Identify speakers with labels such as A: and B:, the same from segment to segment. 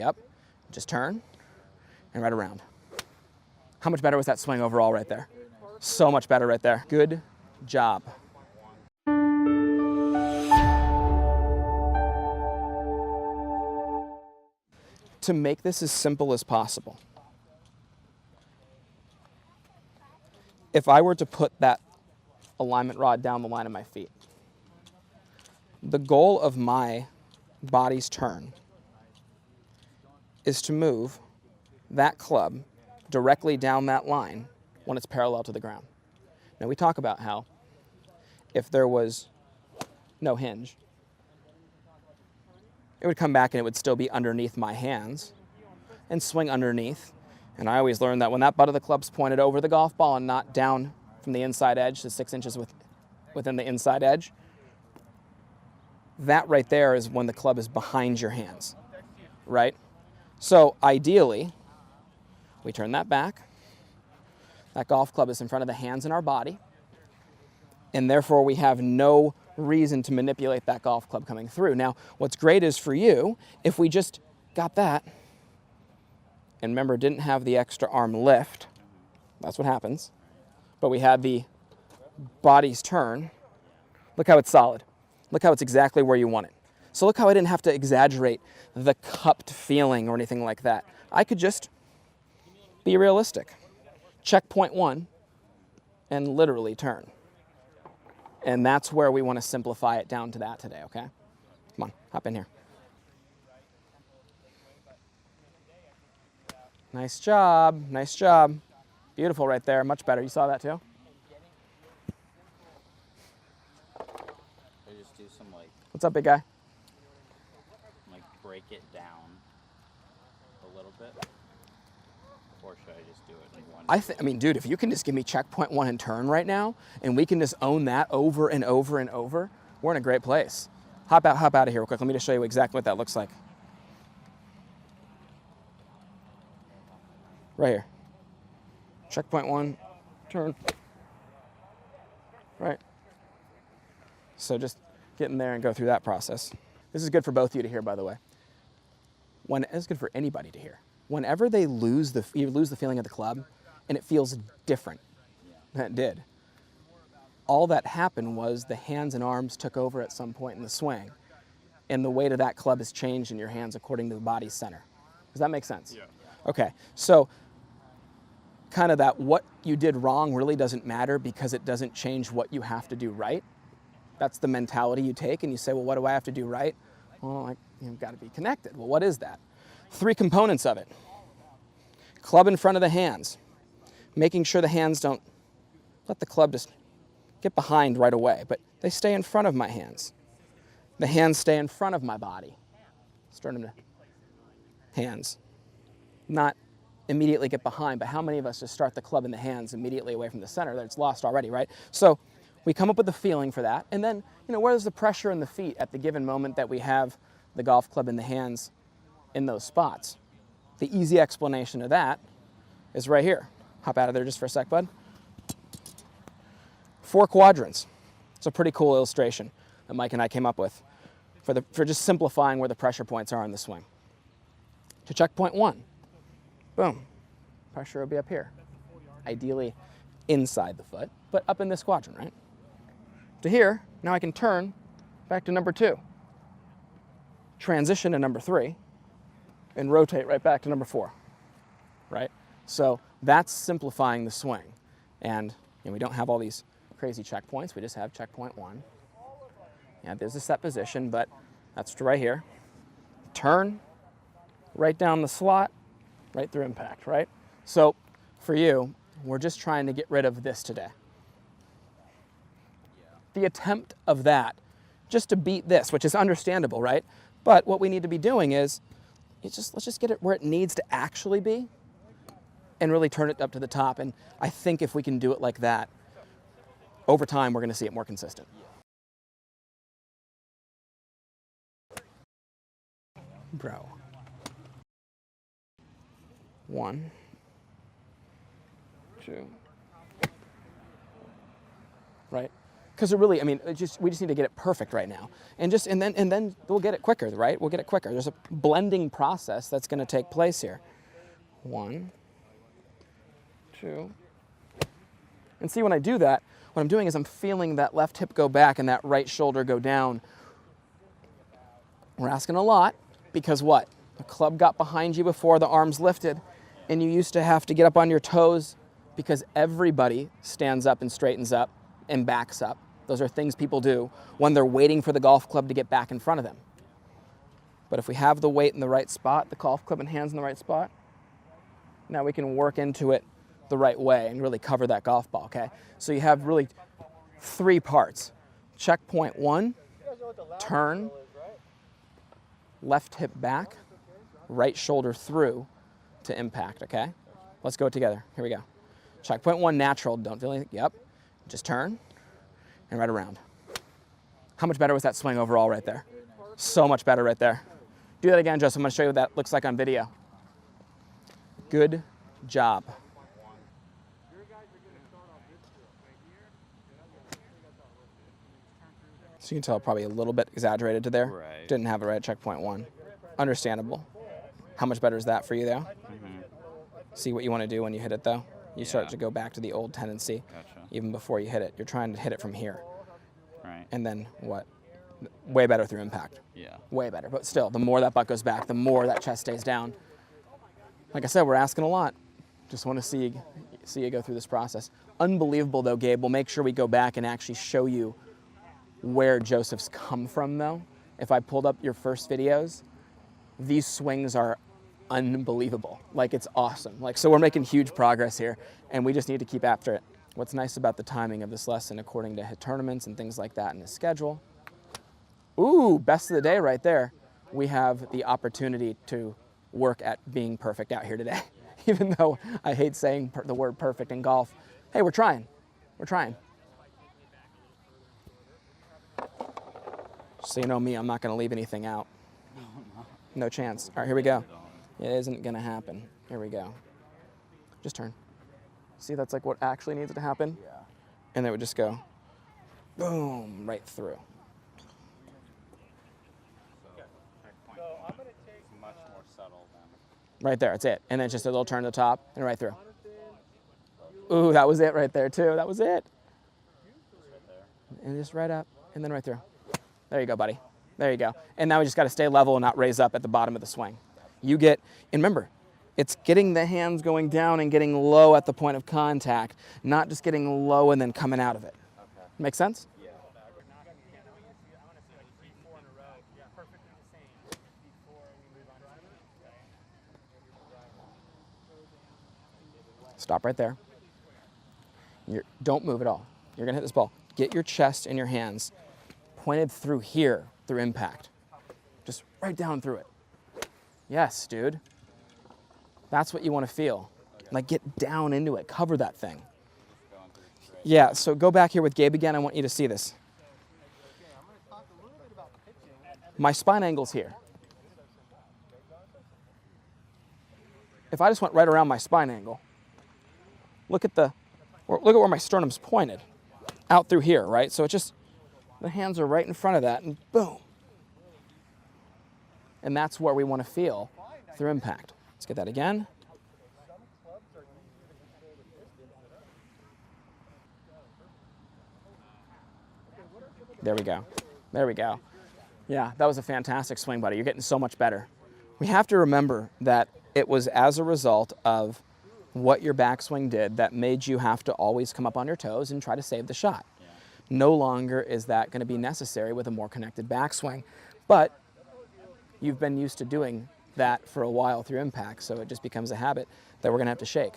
A: Yep. Just turn and right around. How much better was that swing overall right there? So much better right there. Good job. To make this as simple as possible, if I were to put that alignment rod down the line of my feet, the goal of my body's turn is to move that club directly down that line when it's parallel to the ground. Now we talk about how if there was no hinge, it would come back and it would still be underneath my hands and swing underneath. And I always learned that when that butt of the club's pointed over the golf ball and not down from the inside edge to 6 inches within the inside edge, that right there is when the club is behind your hands, right? So ideally, we turn that back. That golf club is in front of the hands in our body, and therefore we have no reason to manipulate that golf club coming through. Now, what's great is for you, if we just got that, and remember, didn't have the extra arm lift, that's what happens, but we had the body's turn, look how it's solid. Look how it's exactly where you want it. So look how I didn't have to exaggerate the cupped feeling or anything like that. I could just be realistic. Check point one and literally turn. And that's where we want to simplify it down to that today, okay? Come on, hop in here. Nice job, nice job. Beautiful right there, much better. You saw that too?
B: Just do some
A: What's up, big guy?
B: Break it down a little bit, or should I just do it in one?
A: I mean, dude, if you can just give me checkpoint one and turn right now, and we can just own that over and over and over, we're in a great place. Hop out of here real quick. Let me just show you exactly what that looks like. Right here. Checkpoint one, turn. Right. So just get in there and go through that process. This is good for both of you to hear, by the way. It's good for anybody to hear. Whenever you lose the feeling of the club, and it feels different than it did, all that happened was the hands and arms took over at some point in the swing, and the weight of that club has changed in your hands according to the body's center. Does that make sense?
C: Yeah.
A: Okay, so kind of that what you did wrong really doesn't matter because it doesn't change what you have to do right. That's the mentality you take, and you say, well, what do I have to do right? Well, you've got to be connected. Well, what is that? 3 components of it. Club in front of the hands, making sure the hands don't let the club just get behind right away, but they stay in front of my hands. The hands stay in front of my body. Sternum to hands. Not immediately get behind, but how many of us just start the club in the hands immediately away from the center? That it's lost already, right? So we come up with the feeling for that, and then, where's the pressure in the feet at the given moment that we have the golf club in the hands in those spots? The easy explanation of that is right here. Hop out of there just for a sec, bud. 4 quadrants. It's a pretty cool illustration that Mike and I came up with for just simplifying where the pressure points are in the swing. To checkpoint 1, boom, pressure will be up here. Ideally inside the foot, but up in this quadrant, right? To here, now I can turn back to number 2, transition to number 3, and rotate right back to number 4, right? So that's simplifying the swing. And we don't have all these crazy checkpoints. We just have checkpoint 1. Yeah, there's a set position, but that's right here. Turn, right down the slot, right through impact, right? So for you, we're just trying to get rid of this today. The attempt of that, just to beat this, which is understandable, right? But what we need to be doing is, let's just get it where it needs to actually be and really turn it up to the top. And I think if we can do it like that, over time, we're going to see it more consistent. Bro. 1, 2. Right? Because it really, I mean, we just need to get it perfect right now, and then we'll get it quicker, right? We'll get it quicker. There's a blending process that's going to take place here. 1, 2, and see when I do that, what I'm doing is I'm feeling that left hip go back and that right shoulder go down. We're asking a lot because what? The club got behind you before the arms lifted, and you used to have to get up on your toes because everybody stands up and straightens up and backs up. Those are things people do when they're waiting for the golf club to get back in front of them. But if we have the weight in the right spot, the golf club and hands in the right spot, now we can work into it the right way and really cover that golf ball, okay? So you have really 3 parts. Checkpoint 1, turn, left hip back, right shoulder through to impact, okay? Let's go together. Here we go. Checkpoint 1, natural. Don't feel anything. Yep. Just turn and right around. How much better was that swing overall right there? So much better right there. Do that again, Joseph. I'm going to show you what that looks like on video. Good job. So you can tell probably a little bit exaggerated to there.
B: Right.
A: Didn't have it right at checkpoint 1. Understandable. How much better is that for you though?
B: Mm-hmm.
A: See what you want to do when you hit it though? You start to go back to the old tendency.
B: Gotcha.
A: Even before you hit it. You're trying to hit it from here.
B: Right.
A: And then what? Way better through impact.
B: Yeah.
A: Way better. But still, the more that butt goes back, the more that chest stays down. Like I said, we're asking a lot. Just want to see you go through this process. Unbelievable though, Gabe. We'll make sure we go back and actually show you where Joseph's come from though. If I pulled up your first videos, these swings are unbelievable. Like, it's awesome. Like, so we're making huge progress here, and we just need to keep after it. What's nice about the timing of this lesson, according to tournaments and things like that in his schedule. Ooh, best of the day right there. We have the opportunity to work at being perfect out here today. Even though I hate saying the word perfect in golf. Hey, we're trying. We're trying. So you know me, I'm not going to leave anything out. No chance. All right, here we go. It isn't going to happen. Here we go. Just turn. See, that's like what actually needs to happen?
B: Yeah.
A: And then it would just go, boom, right through.
B: It's much more subtle than.
A: Right there, that's it. And then just a little turn to the top and right through. Ooh, that was it right there too. That was it. And just right up and then right through. There you go, buddy. There you go. And now we just got to stay level and not raise up at the bottom of the swing. You get, and remember, it's getting the hands going down and getting low at the point of contact, not just getting low and then coming out of it.
B: Okay.
A: Make sense?
B: Yeah.
A: Stop right there. Don't move at all. You're going to hit this ball. Get your chest and your hands pointed through here, through impact. Just right down through it. Yes, dude. That's what you want to feel. Like, get down into it. Cover that thing. Yeah, so go back here with Gabe again. I want you to see this. My spine angle's here. If I just went right around my spine angle, look at where my sternum's pointed. Out through here, right? So it just, the hands are right in front of that, and boom. And that's where we want to feel through impact. Let's get that again. There we go. There we go. Yeah, that was a fantastic swing, buddy. You're getting so much better. We have to remember that it was as a result of what your backswing did that made you have to always come up on your toes and try to save the shot.
B: Yeah.
A: No longer is that going to be necessary with a more connected backswing, but you've been used to doing that for a while through impact, so it just becomes a habit that we're going to have to shake.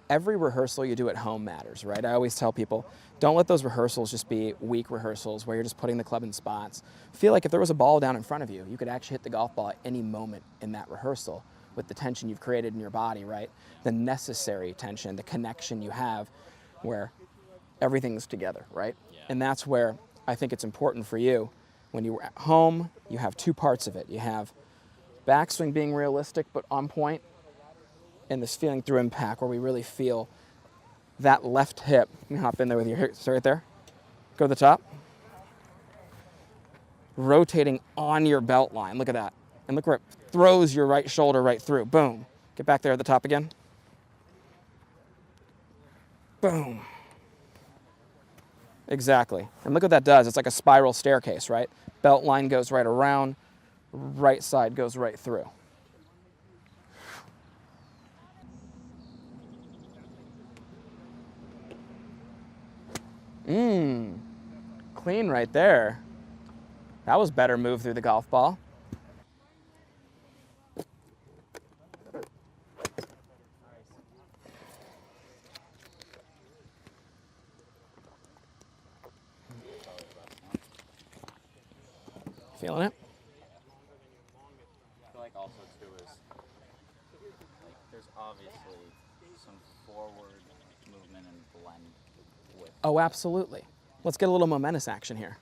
A: Every rehearsal you do at home matters, right? I always tell people, don't let those rehearsals just be weak rehearsals where you're just putting the club in spots. Feel like if there was a ball down in front of you, you could actually hit the golf ball at any moment in that rehearsal with the tension you've created in your body, right? The necessary tension, the connection you have where everything's together, right?
B: Yeah.
A: And that's where I think it's important for you. When you're at home, you have 2 parts of it. You have backswing being realistic but on point, and this feeling through impact where we really feel that left hip. Let me hop in there with your hips right there. Go to the top. Rotating on your belt line. Look at that. And look where it throws your right shoulder right through. Boom. Get back there at the top again. Boom. Exactly. And look what that does. It's like a spiral staircase, right? Belt line goes right around, right side goes right through. Clean right there. That was better move through the golf ball. Feeling it?
B: I feel like also too is like there's obviously some forward movement and blend with.
A: Oh, absolutely. Let's get a little momentous action here.